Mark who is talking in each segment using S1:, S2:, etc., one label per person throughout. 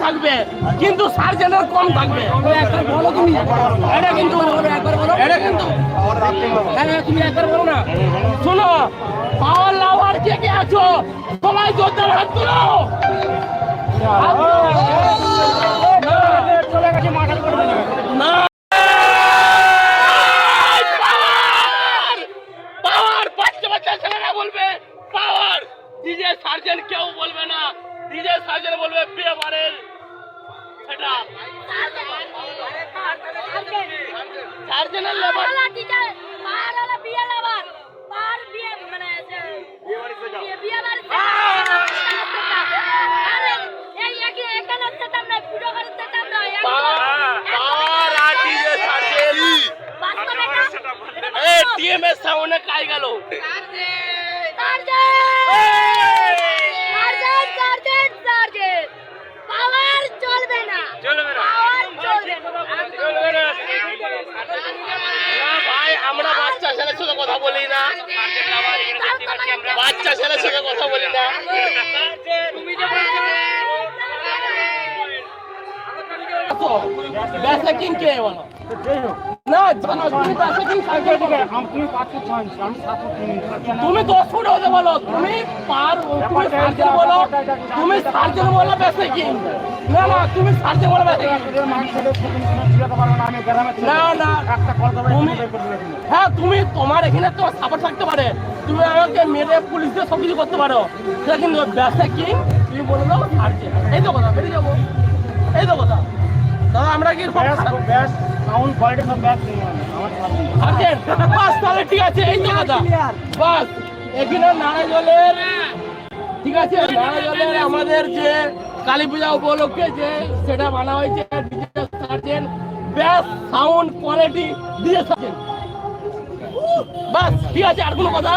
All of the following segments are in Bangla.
S1: থাকবে কিন্তু সার্জেনের কম থাকবে। বলো তুমি এটা কিন্তু এটা কিন্তু তুমি একবার বলো না। শোনো, পাওয়ার লাভার কে কে আছো সবাই জোরদার হাত তুলো। না পাওয়ার বাচ্চা বাচ্চা ছেলেরা বলবে পাওয়ার, ডিজে সার্জেন কেউ বলবে না, ডিজে সার্জেন বলবে বিয়েবারের সেটা সার্জেনের লেবার
S2: বিয়ে লাভার পার বিয়ে মানে বিয়ে বাড়ি আরে এই এখানে সেটাম না পুরো করে সেটাম না
S1: পাওয়ার আর ডিজে সার্জেন এ টিএমএস সাউন্ডে কাই গেল
S2: পাওয়ার চলবে না পাওয়ার চলবে না
S1: ভাই আমরা বাচ্চা ছেলের সাথে কথা বলি না, বাচ্চা ছেলের সাথে কথা বলি না। বেসা কিং কে বলো না জানো তুমি বেসা কিং সার্জেন তুমি 10 ফুট হতে বলো, তুমি পার তুমি সার্জেন বলো, তুমি সার্জেন বলো বেসা কিং না না তুমি সার্জেন বলো বেসা কিং না না তুমি হ্যাঁ তুমি তোমার এখানে তো সাপোর্ট থাকতে পারে, তুমি আমাকে মেরে পুলিশ দিয়ে সব কিছু করতে পারো, সেটা কিন্তু বেসা কিং তুমি বলে দাও সার্জেন। এই তো কথা বেরিয়ে যাবো, এই তো কথা দাদা। আমরা কি সাউন্ড কোয়ালিটি সব ব্যাক সার্জেন বাস তাহলে ঠিক আছে। এই তো কথা বাস এখানে নারায়ণজলের ঠিক আছে, নারায়ণজলের আমাদের যে কালী পূজা উপলক্ষে যে সেটা বানা হয়েছে DJ Surgeon best sound quality DJ Surgeon bass ঠিক আছে। আর কোনো কথা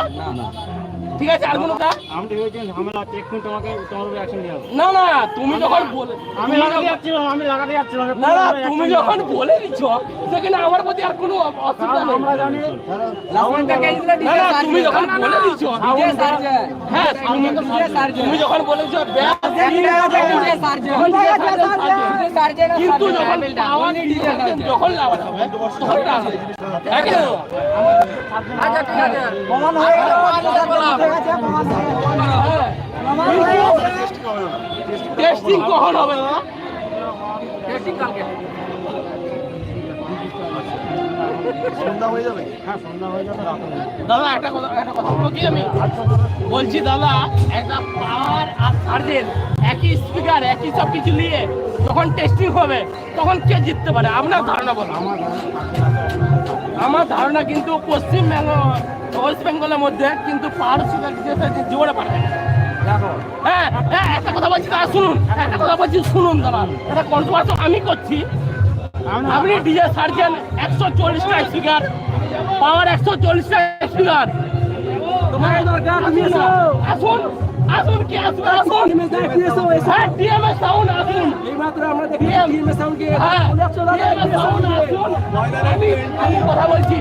S1: ঠিক আছে, আর কোনো কথা
S3: আমি ভেবেছি ঝামেলা এখন তোমাকে তোমার উপরে অ্যাকশন নিয়ে
S1: না না তুমি যখন বলে
S3: আমি লাগাতে যাচ্ছিলাম
S1: না না তুমি যখন বলে দিচ্ছ সেখানে আমার প্রতি আর কোনো অসুবিধা নেই।
S3: আমরা জানি
S1: না না তুমি যখন বলে দিচ্ছ হ্যাঁ তুমি যখন বলেছো কিন্তু যখন পাওয়ার যখন লাগাতে হবে তখন লাগাতে টেস্টিং কখন হবে না? টেস্টিং কালকে
S3: সন্ধ্যা হয়ে যাবে। হ্যাঁ সন্ধ্যা হয়ে যাবে, রাত হবে।
S1: দাদা একটা কথা বলবো কি আমি বলছি দাদা, একটা পাওয়ার আর সার্জেন একই স্পিকার একই সব কিছু নিয়ে যখন টেস্টিং হবে তখন কে জিততে পারে আপনার ধারণা বলো? আমার ধারণা কিন্তু পশ্চিমবঙ্গ ওয়েস্ট বেঙ্গলের মধ্যে কিন্তু পাওয়ার স্পিকার জীবনে পারবে না। হ্যাঁ হ্যাঁ একটা কথা বলছি দাদা শুনুন, একটা কথা বলছি শুনুন দাদা, এটা কন্ট্রোভার্সি আমি করছি। আপনি ডিজে সার্জেন 140টা স্পিকার পাওয়ার 140টা স্পিকার আসুন আসুন কি আসুন আসুন হ্যাঁ টিএমএস সাউন্ড আসুন এইমাত্র আমরা দেখি টিএমএস সাউন্ড কে আসুন। আমি কথা বলছি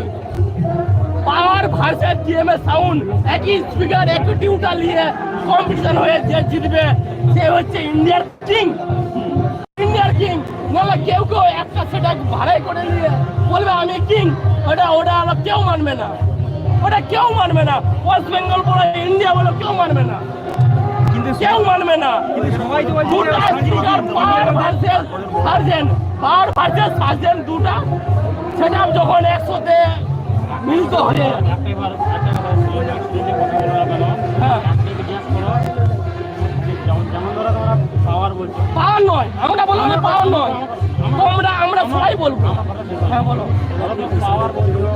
S1: পাওয়ার ভার্সেস টিএমএস সাউন্ড একই স্পিকার একই টিউটার নিয়ে কম্পিটিশন হয়ে যে জিতবে সে হচ্ছে ইন্ডিয়ার কিং। ইন্ডিয়ার কিং নাহলে কেউ কেউ একটা সেটা ভাড়াই করে নিয়ে বলবে আমি কিং, ওটা আমরা কেউ মানবে না, ওটা কেউ মানবে না। ওয়েস্ট বেঙ্গল বলো ইন্ডিয়া বলো কেউ মানবে না, কিন্তু কেউ মানবে না। পাওয়ার ভার্সেস সার্জেন দুটা সেটা যখন একসাথে মিলিত হয়ে হ্যাঁ পাওয়ার নয় আমরা বলবো না, পাওয়ার নয় আমরা সবাই বলবো। হ্যাঁ বলো
S3: পাওয়ার বলছো,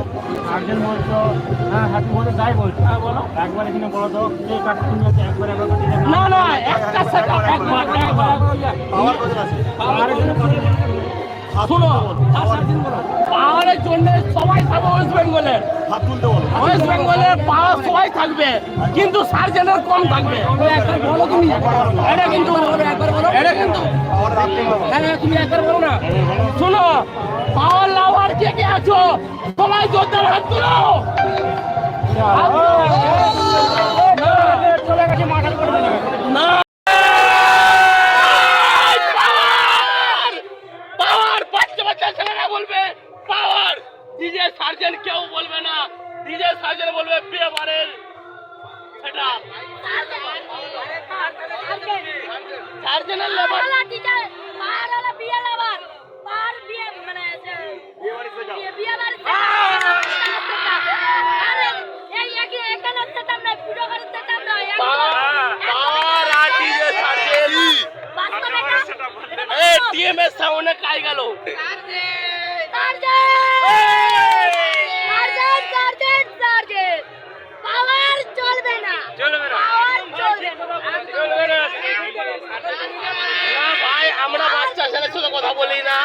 S3: সার্জেন বলছো, হ্যাঁ হ্যাপি বলছো, যাই বলছো। হ্যাঁ বলো একবার এখানে বলো তো কে কাট তুমি হচ্ছে একবার
S1: না না একটা সেটা একবার
S3: পাওয়ার কত আছে? পাওয়ার
S1: শুনো পাওয়ারের জন্য সবাই থাকবে ওয়েস্ট বেঙ্গলের,
S3: হাত তুলতে বলো।
S1: ওয়েস্ট বেঙ্গলের পাওয়ার সবাই থাকবে কিন্তু সার্জেনের কম থাকবে। বলো তুমি এটা কিন্তু এটা কিন্তু হ্যাঁ তুমি একবার বলো না। শোনো পাওয়ার লাভার কে কে আছো সবাই জোরদার হাত তুলো। না
S2: পাহাড় টিচার পাহাড় হলো বিয়ে লাভার পাহাড় বিয়ে মানে বিয়ে বাড়িতে আরে এই এখানে সেটাম না ভিডিও করে সেটাম না
S1: পাওয়ার আর ডিজে সার্জেন
S2: বাস্তবে
S1: এই টিএমএস সাউন্ডে কাই গেল
S2: পাওয়ার চলবে না পাওয়ার চলবে না
S1: না ভাই আমরা বাচ্চা ছেলের সাথে কথা বলি না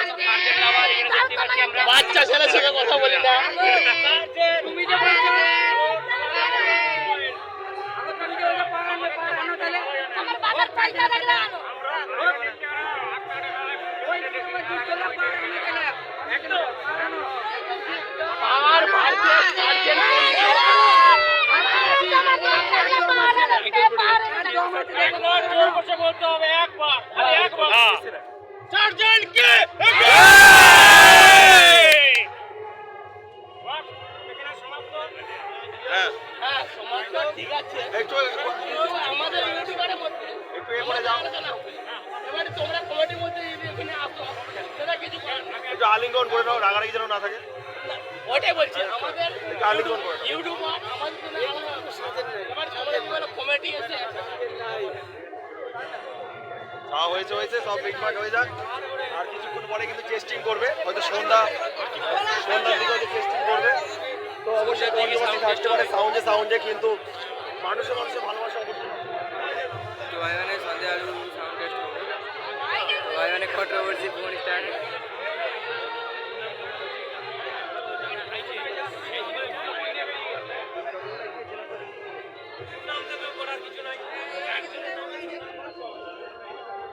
S1: বাচ্চা ছেলের সাথে কথা বলি না
S2: তুমি যে বলছো আমার বাবার পয়সা লাগবে
S1: পাওয়ার ভাইকে সার্জেন বলতে হবে একবার খালি একবার সার্জেন্টকে হ্যাঁ সমাজটা ঠিক আছে একটু আমাদের ইউটিউবারে মধ্যে একটু এবারে যাও এবারে তোমরা কমিটির মধ্যে এখানে আসো সেটা কিছু একটু আলিঙ্গন করে নাও রাগারাগি যেন না থাকে ওটাই বলছি আমাদের আলিঙ্গন করে ইউটিউবার আমাদের জন্য এবার আমাদের কমিটি এসে যা হয়েছে সব মিটমাট হয়ে যাক আর কিছুক্ষণ পরে কিন্তু টেস্টিং করবে হয়তো সন্ধ্যার দিকে হয়তো টেস্টিং করবে তো অবশ্যই কন্ট্রোভার্সি থাকতে পারে সাউন্ডে কিন্তু মানুষের ভালোবাসা অবশ্যই
S4: तो भाई मैंने संध्या साउंड टेस्ट हो गया तो भाई मैंने कंट्रोवर्सी फोन स्टार्ट